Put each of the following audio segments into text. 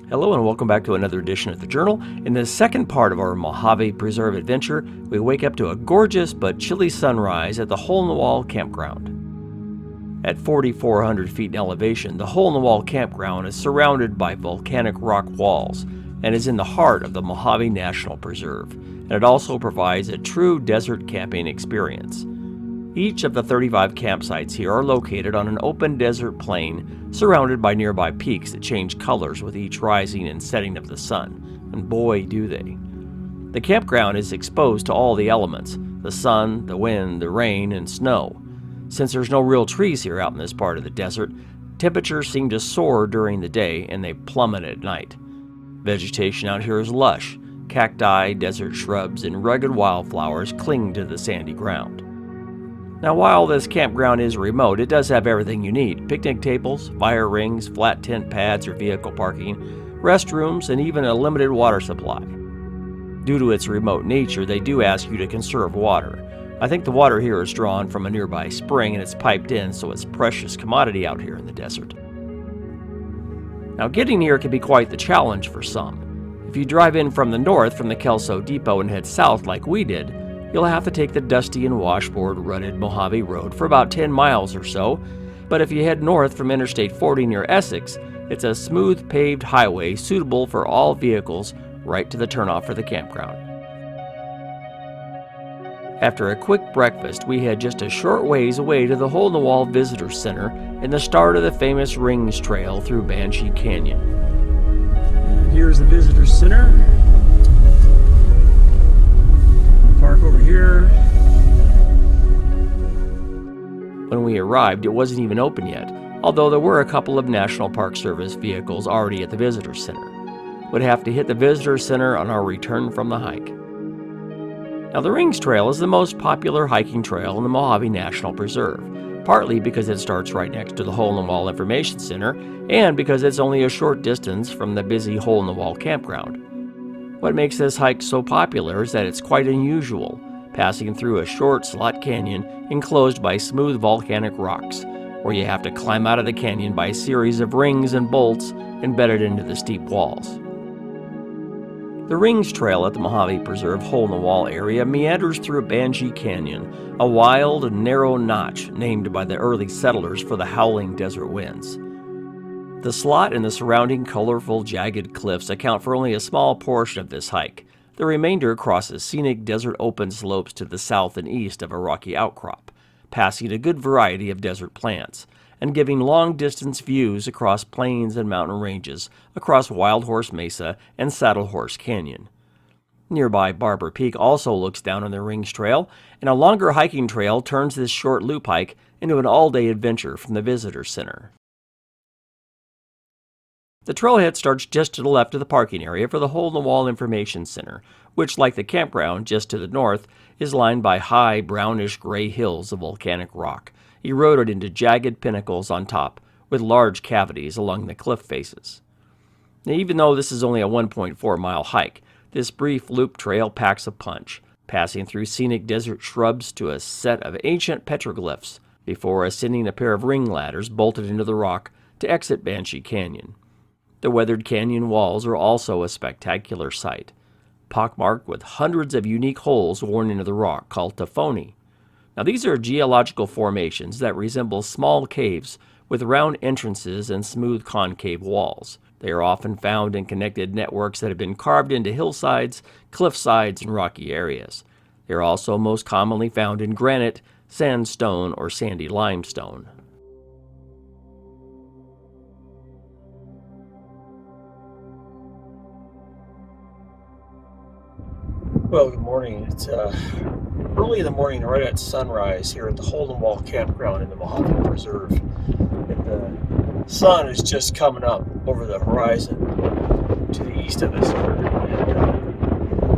Hello and welcome back to another edition of the Journal. In the second part of our Mojave Preserve Adventure, we wake up to a gorgeous but chilly sunrise at the Hole-in-the-Wall Campground. At 4,400 feet in elevation, the Hole-in-the-Wall Campground is surrounded by volcanic rock walls and is in the heart of the Mojave National Preserve, and it also provides a true desert camping experience. Each of the 35 campsites here are located on an open desert plain surrounded by nearby peaks that change colors with each rising and setting of the sun, and boy do they. The campground is exposed to all the elements, the sun, the wind, the rain, and snow. Since there's no real trees here out in this part of the desert, temperatures seem to soar during the day and they plummet at night. Vegetation out here is lush. Cacti, desert shrubs, and rugged wildflowers cling to the sandy ground. Now, while this campground is remote, it does have everything you need: picnic tables, fire rings, flat tent pads or vehicle parking, restrooms, and even a limited water supply. Due to its remote nature, they do ask you to conserve water. I think the water here is drawn from a nearby spring and it's piped in, so it's a precious commodity out here in the desert. Now, getting here can be quite the challenge for some. If you drive in from the north from the Kelso Depot and head south like we did, you'll have to take the dusty and washboard rutted Mojave Road for about 10 miles or so, but if you head north from Interstate 40 near Essex, it's a smooth paved highway suitable for all vehicles right to the turnoff for the campground. After a quick breakfast, we head just a short ways away to the Hole-in-the-Wall Visitor Center and the start of the famous Rings Trail through Banshee Canyon. And here's the Visitor Center. Park over here. When we arrived, it wasn't even open yet, although there were a couple of National Park Service vehicles already at the Visitor Center. We'd have to hit the Visitor Center on our return from the hike. Now, the Rings Trail is the most popular hiking trail in the Mojave National Preserve, partly because it starts right next to the Hole-in-the-Wall Information Center and because it's only a short distance from the busy Hole-in-the-Wall Campground. What makes this hike so popular is that it's quite unusual, passing through a short slot canyon enclosed by smooth volcanic rocks, where you have to climb out of the canyon by a series of rings and bolts embedded into the steep walls. The Rings Trail at the Mojave Preserve Hole-in-the-Wall area meanders through Banshee Canyon, a wild and narrow notch named by the early settlers for the howling desert winds. The slot and the surrounding colorful, jagged cliffs account for only a small portion of this hike. The remainder crosses scenic desert open slopes to the south and east of a rocky outcrop, passing a good variety of desert plants, and giving long-distance views across plains and mountain ranges, across Wild Horse Mesa and Saddle Horse Canyon. Nearby Barber Peak also looks down on the Rings Trail, and a longer hiking trail turns this short loop hike into an all-day adventure from the Visitor Center. The trailhead starts just to the left of the parking area for the Hole-in-the-Wall Information Center, which, like the campground just to the north, is lined by high, brownish-gray hills of volcanic rock, eroded into jagged pinnacles on top, with large cavities along the cliff faces. Now, even though this is only a 1.4-mile hike, this brief loop trail packs a punch, passing through scenic desert shrubs to a set of ancient petroglyphs before ascending a pair of ring ladders bolted into the rock to exit Banshee Canyon. The weathered canyon walls are also a spectacular sight, pockmarked with hundreds of unique holes worn into the rock called tafoni. Now, these are geological formations that resemble small caves with round entrances and smooth concave walls. They are often found in connected networks that have been carved into hillsides, cliff sides, and rocky areas. They are also most commonly found in granite, sandstone, or sandy limestone. Well, good morning. It's early in the morning, right at sunrise here at the Hole-in-the-Wall Campground in the Mojave Preserve. And the sun is just coming up over the horizon to the east of us here.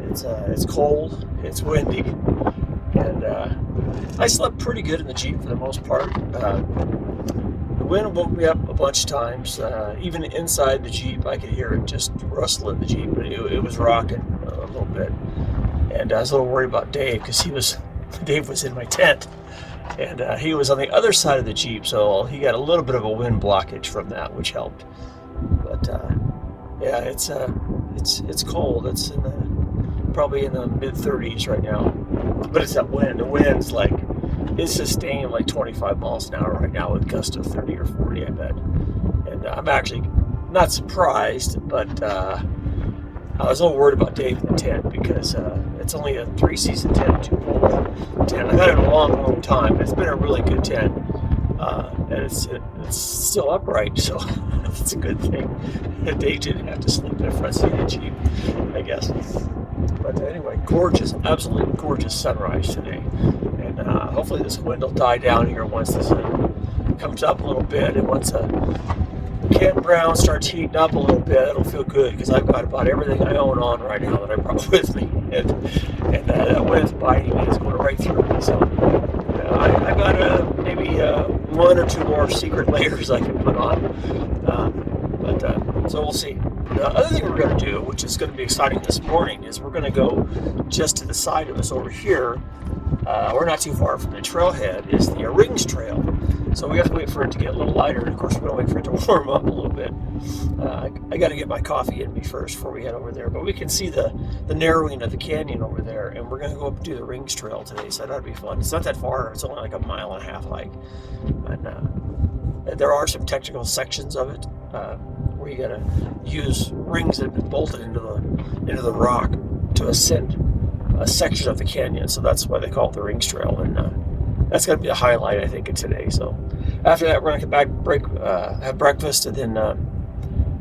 And it's cold, it's windy, and I slept pretty good in the Jeep for the most part. The wind woke me up a bunch of times. Even inside the Jeep, I could hear it just rustle in the Jeep, but it was rocking a little bit. And I was a little worried about Dave because Dave was in my tent, and he was on the other side of the Jeep, so he got a little bit of a wind blockage from that, which helped. But Yeah, it's cold. It's probably in the mid 30s right now. But it's that wind. The wind's like it's sustained like 25 miles an hour right now with gusts of 30 or 40, I bet. And I'm actually not surprised, but I was a little worried about Dave in the tent because it's only a 3-season tent, 2-pole tent. I've had it a long time. It's been a really good tent, and it's still upright, so that's a good thing. Dave didn't have to sleep in the front seat of the Jeep, I guess. But anyway, gorgeous, absolutely gorgeous sunrise today, and hopefully this wind will die down here once the sun comes up a little bit, and once campground starts heating up a little bit, it'll feel good because I've got about everything I own on right now that I brought with me, and that wind's biting me, it's going right through me. So I've got maybe 1 or 2 more secret layers I can put on, so we'll see. The other thing we're going to do, which is going to be exciting this morning, is we're going to go just to the side of us over here. We're not too far from the trailhead, is the Rings Trail. So we have to wait for it to get a little lighter, and of course we're going to wait for it to warm up a little bit. I got to get my coffee in me first before we head over there, but we can see the narrowing of the canyon over there, and we're going to go up and do the Rings Trail today, so that'll be fun. It's not that far, it's only like a 1.5 mile hike, and there are some technical sections of it where you got to use rings that have been bolted into the rock to ascend a section of the canyon, so that's why they call it the Rings Trail, and that's going to be the highlight, I think, of today. So after that, we're going to come back, have breakfast, and then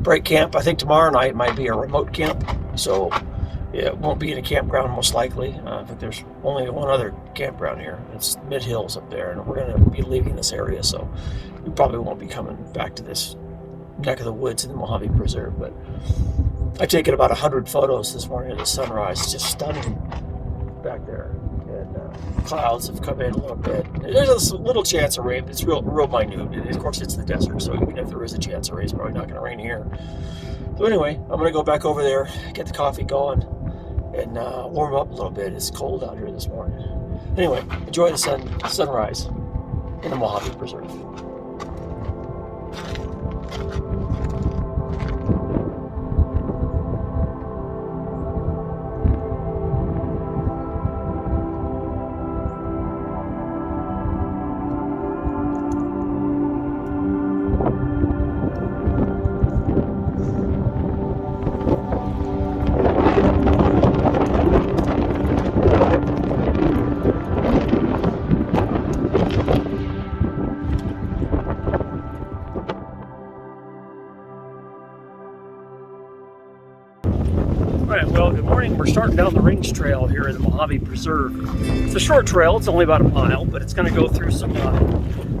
break camp. I think tomorrow night might be a remote camp, so it won't be in a campground most likely. I think there's only one other campground here. It's Mid Hills up there, and we're going to be leaving this area, so we probably won't be coming back to this neck of the woods in the Mojave Preserve. But I've taken about 100 photos this morning of the sunrise. It's just stunning back there. And clouds have come in a little bit. There's a little chance of rain. It's real minute. And of course, it's the desert, so even if there is a chance of rain, it's probably not going to rain here. So anyway, I'm going to go back over there, get the coffee going, and warm up a little bit. It's cold out here this morning. Anyway, enjoy the sunrise in the Mojave Preserve. Alright, well, good morning. We're starting down the Rings Trail here in the Mojave Preserve. It's a short trail, it's only about a mile, but it's going to go through some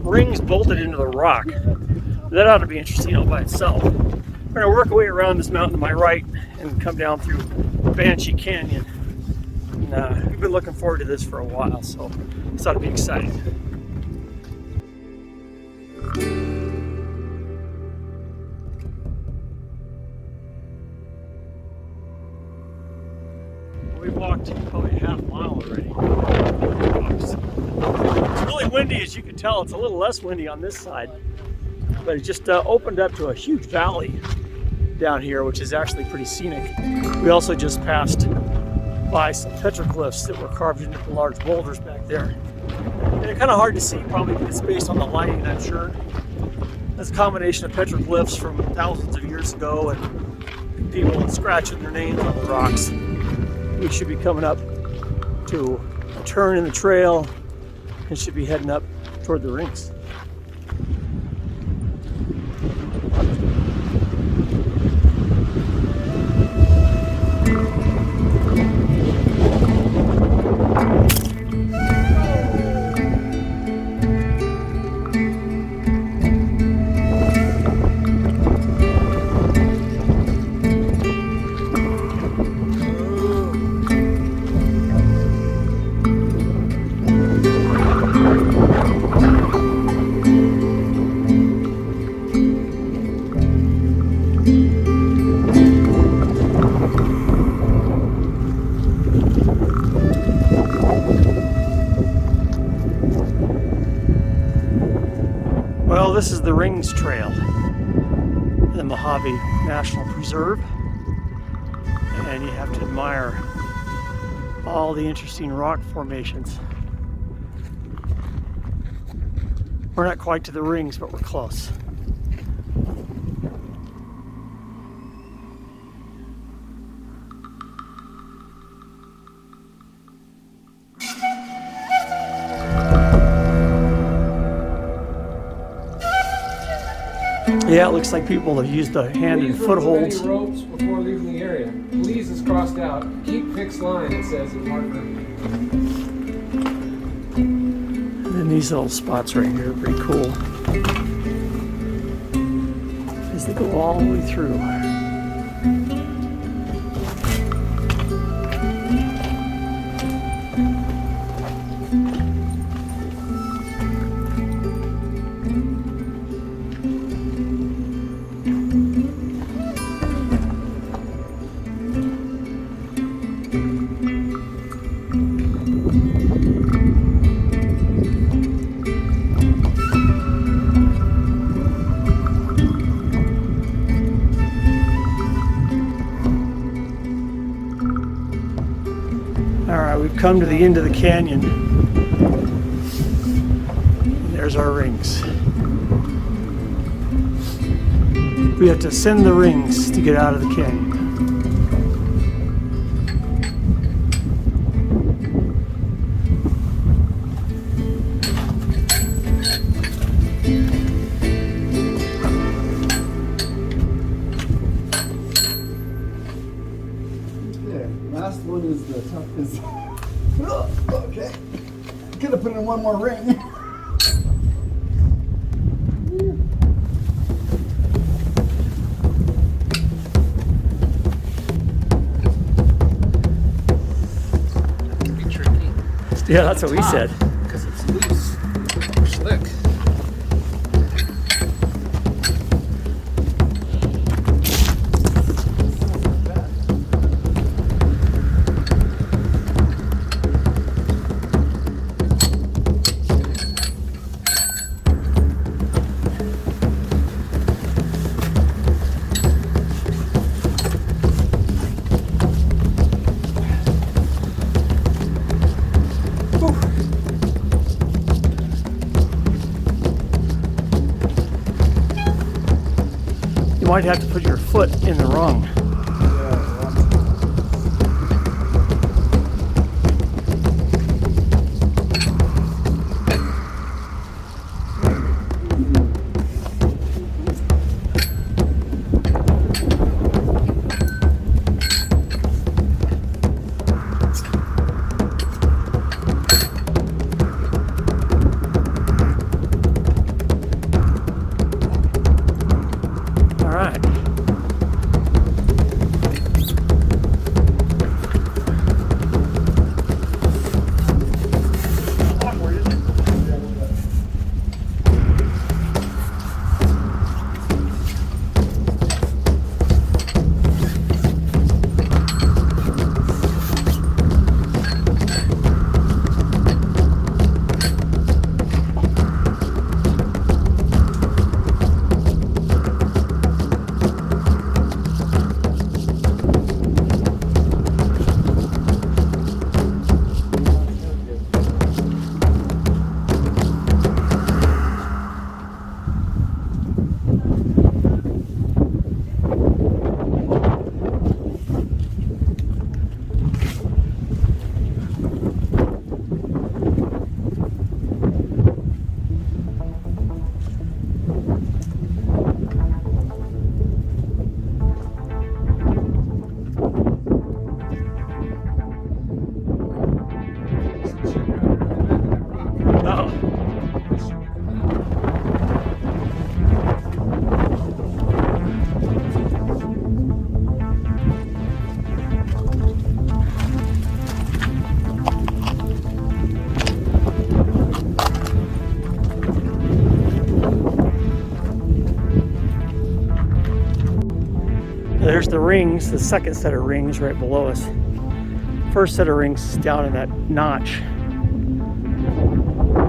rings bolted into the rock. That ought to be interesting all by itself. We're going to work our way around this mountain to my right and come down through Banshee Canyon. And we've been looking forward to this for a while, so this ought to be exciting. We've walked probably a half mile already. It's really windy, as you can tell. It's a little less windy on this side, but it just opened up to a huge valley down here, which is actually pretty scenic. We also just passed by some petroglyphs that were carved into the large boulders back there. And they're kind of hard to see, probably because it's based on the lighting, I'm sure. That's a combination of petroglyphs from thousands of years ago and people scratching their names on the rocks. We should be coming up to a turn in the trail and should be heading up toward the rings. Well, this is the Rings Trail. the Mojave National Preserve, and you have to admire all the interesting rock formations. We're not quite to the rings, but we're close. Yeah, it looks like people have used the hand and footholds. Ropes before leaving the area. Please is crossed out. Keep fixed line, it says in marker. And then these little spots right here are pretty cool, as they go all the way through. Alright, we've come to the end of the canyon. There's our rings. We have to ascend the rings to get out of the canyon. Last one is the toughest. Okay. Could have put in one more ring. Can be tricky. Yeah, that's what we said. Because it's loose or slick. You might have to put your foot in the rung. There's the rings, the second set of rings right below us. First set of rings is down in that notch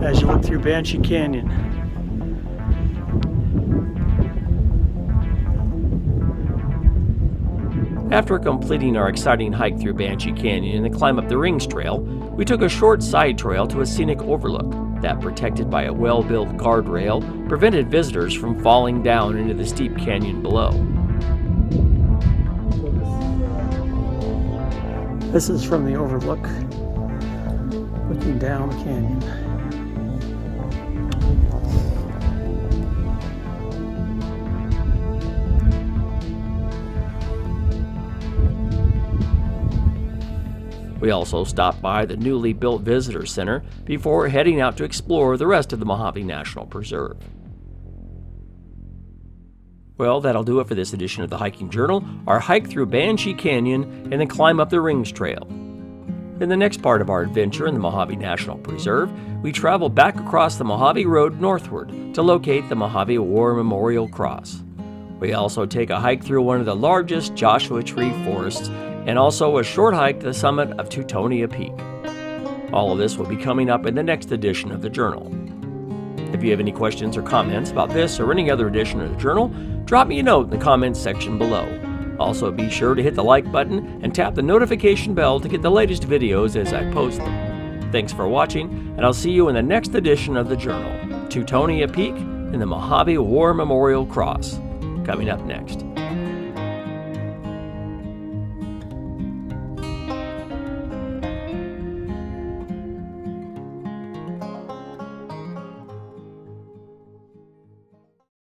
as you look through Banshee Canyon. After completing our exciting hike through Banshee Canyon and the climb up the Rings Trail, we took a short side trail to a scenic overlook that, protected by a well-built guardrail, prevented visitors from falling down into the steep canyon below. This is from the overlook, looking down the canyon. We also stopped by the newly built visitor center before heading out to explore the rest of the Mojave National Preserve. Well, that'll do it for this edition of the Hiking Journal, our hike through Banshee Canyon and then climb up the Rings Trail. In the next part of our adventure in the Mojave National Preserve, we travel back across the Mojave Road northward to locate the Mojave War Memorial Cross. We also take a hike through one of the largest Joshua tree forests and also a short hike to the summit of Teutonia Peak. All of this will be coming up in the next edition of the Journal. If you have any questions or comments about this or any other edition of the Journal, drop me a note in the comments section below. Also, be sure to hit the like button and tap the notification bell to get the latest videos as I post them. Thanks for watching, and I'll see you in the next edition of the Journal, Teutonia Peak and the Mojave War Memorial Cross, coming up next.